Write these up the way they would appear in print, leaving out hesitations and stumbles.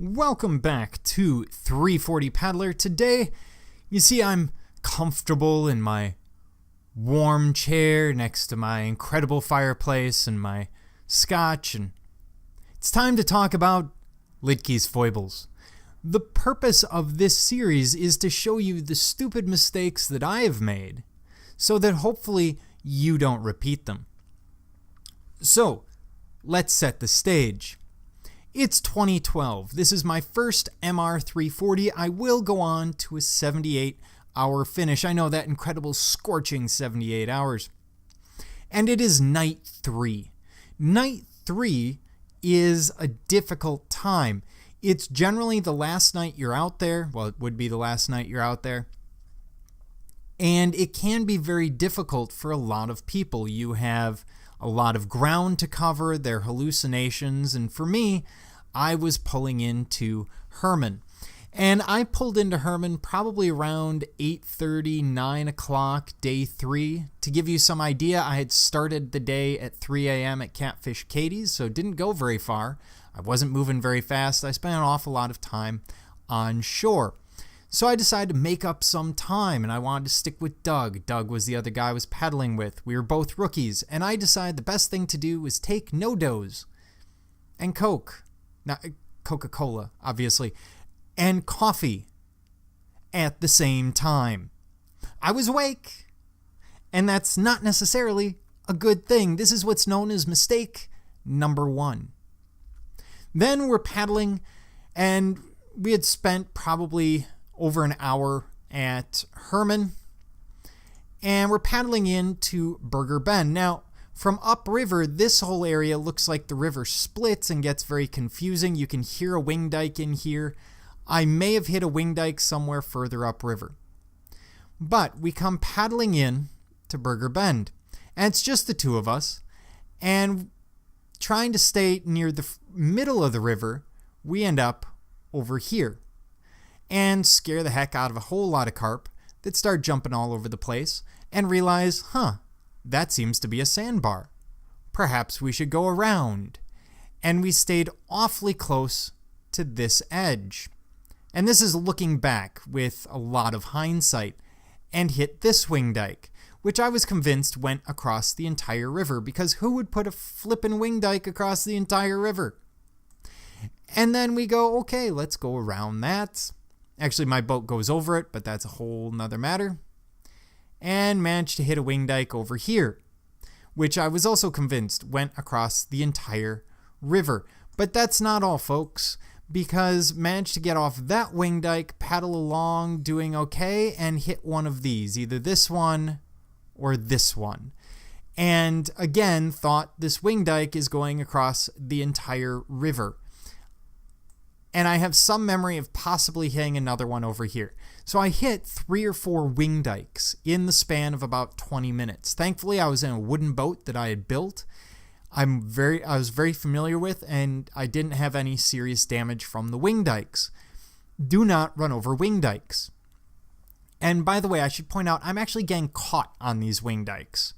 Welcome back to 340 Paddler. Today, you see I'm comfortable in my warm chair next to my incredible fireplace and my scotch, and it's time to talk about Luedke's Foibles. The purpose of this series is to show you the stupid mistakes that I have made so that hopefully you don't repeat them. So, let's set the stage. It's 2012. This is my first MR340. I will go on to a 78-hour finish. I know, that incredible scorching 78 hours. And it is night 3. Night 3 is a difficult time. It's generally the last night you're out there. Well, it would be the last night you're out there. And it can be very difficult for a lot of people. You have a lot of ground to cover, their hallucinations, and for me, I was pulling into Herman. And I pulled into Herman probably around 8:30, 9 o'clock, day 3. To give you some idea, I had started the day at 3 a.m. at Catfish Katie's, so it didn't go very far. I wasn't moving very fast. I spent an awful lot of time on shore. So I decided to make up some time, and I wanted to stick with Doug. Doug was the other guy I was paddling with. We were both rookies, and I decided the best thing to do was take no-dos and Coke. Not Coca-Cola, obviously, and coffee at the same time. I was awake, and that's not necessarily a good thing. This is what's known as mistake number 1. Then we're paddling, and we had spent probably over an hour at Herman, and we're paddling into Burger Bend. Now, from upriver, this whole area looks like the river splits and gets very confusing. You can hear a wing dike in here. I may have hit a wing dike somewhere further upriver. But we come paddling in to Burger Bend, and it's just the two of us, and trying to stay near the middle of the river, we end up over here and scare the heck out of a whole lot of carp that start jumping all over the place and realize, that seems to be a sandbar. Perhaps we should go around. And we stayed awfully close to this edge. And this is looking back with a lot of hindsight, and hit this wing dike, which I was convinced went across the entire river, because who would put a flippin' wing dike across the entire river? And then we go, okay, let's go around that. Actually, my boat goes over it, but that's a whole nother matter. And managed to hit a wing dike over here, which I was also convinced went across the entire river. But that's not all, folks, because managed to get off that wing dike, paddle along, doing okay, and hit one of these, either this one or this one. And again, thought this wing dike is going across the entire river. And I have some memory of possibly hitting another one over here. So I hit 3 or 4 wing dikes in the span of about 20 minutes. Thankfully, I was in a wooden boat that I had built. I was very familiar with, and I didn't have any serious damage from the wing dikes. Do not run over wing dikes. And by the way, I should point out, I'm actually getting caught on these wing dikes.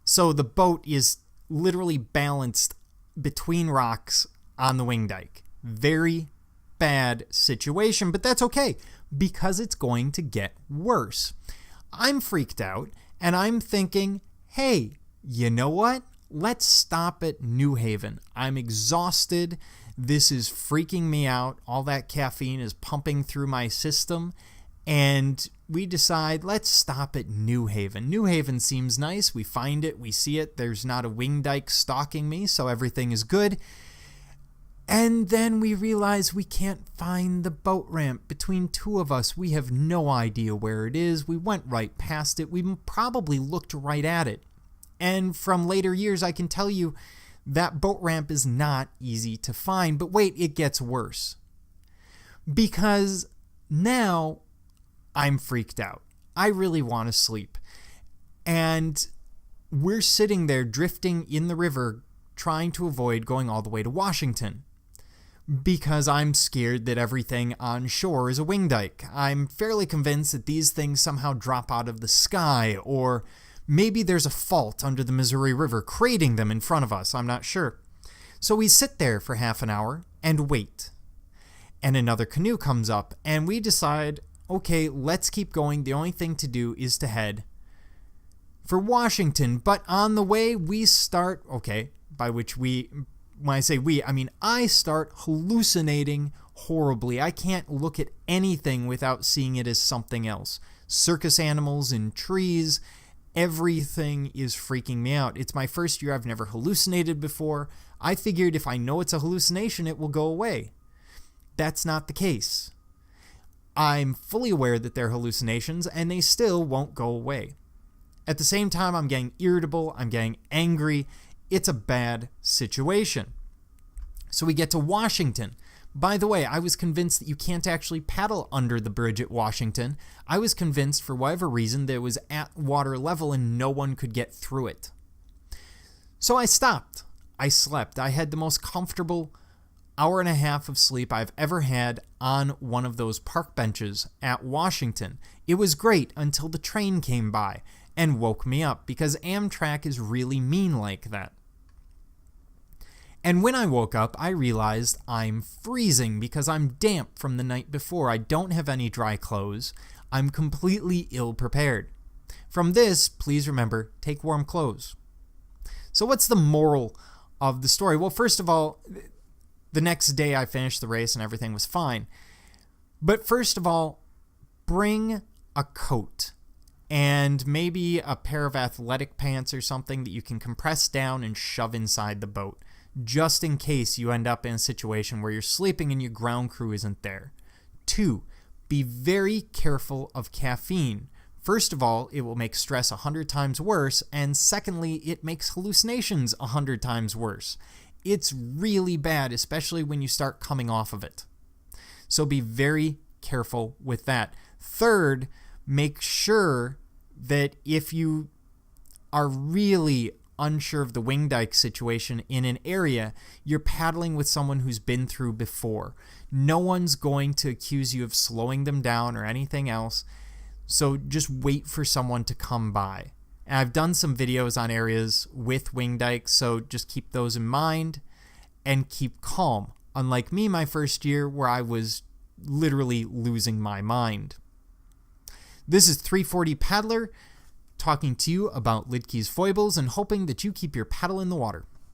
So the boat is literally balanced between rocks on the wing dike. Very bad situation, but that's okay, because it's going to get worse. I'm freaked out, and I'm thinking, hey, you know what? Let's stop at New Haven. I'm exhausted. This is freaking me out. All that caffeine is pumping through my system, and we decide, let's stop at New Haven. New Haven seems nice. We find it. We see it. There's not a wing dike stalking me, so everything is good. And then we realize we can't find the boat ramp. Between two of us, we have no idea where it is. We went right past it. We probably looked right at it. And from later years, I can tell you that boat ramp is not easy to find. But wait, it gets worse. Because now I'm freaked out. I really want to sleep. And we're sitting there drifting in the river, trying to avoid going all the way to Washington, because I'm scared that everything on shore is a wing dike. I'm fairly convinced that these things somehow drop out of the sky, or maybe there's a fault under the Missouri River creating them in front of us. I'm not sure. So we sit there for half an hour and wait. and another canoe comes up, and we decide, okay, let's keep going. The only thing to do is to head for Washington. But on the way, we start, okay, by which we, when I say we, I mean I start hallucinating horribly. I can't look at anything without seeing it as something else. Circus animals in trees, everything is freaking me out. It's my first year. I've never hallucinated before. I figured if I know it's a hallucination, it will go away. That's not the case. I'm fully aware that they're hallucinations, and they still won't go away. At the same time, I'm getting irritable. I'm getting angry. It's a bad situation. So we get to Washington. By the way, I was convinced that you can't actually paddle under the bridge at Washington. I was convinced, for whatever reason, that it was at water level and no one could get through it. So I stopped. I slept. I had the most comfortable hour and a half of sleep I've ever had on one of those park benches at Washington. It was great until the train came by and woke me up, because Amtrak is really mean like that. And when I woke up, I realized I'm freezing because I'm damp from the night before. I don't have any dry clothes. I'm completely ill-prepared. From this, please remember, take warm clothes. So what's the moral of the story? Well, first of all, the next day I finished the race and everything was fine. But first of all, bring a coat and maybe a pair of athletic pants or something that you can compress down and shove inside the boat, just in case you end up in a situation where you're sleeping and your ground crew isn't there. 2, be very careful of caffeine. First of all, it will make stress 100 times worse, and secondly, it makes hallucinations 100 times worse. It's really bad, especially when you start coming off of it. So be very careful with that. Third, make sure that if you are really unsure of the wing dike situation in an area, you're paddling with someone who's been through before. No one's going to accuse you of slowing them down or anything else, so just wait for someone to come by. And I've done some videos on areas with wing dikes, so just keep those in mind and keep calm. Unlike me my first year, where I was literally losing my mind. This is 340 Paddler talking to you about Luedke's Foibles and hoping that you keep your paddle in the water.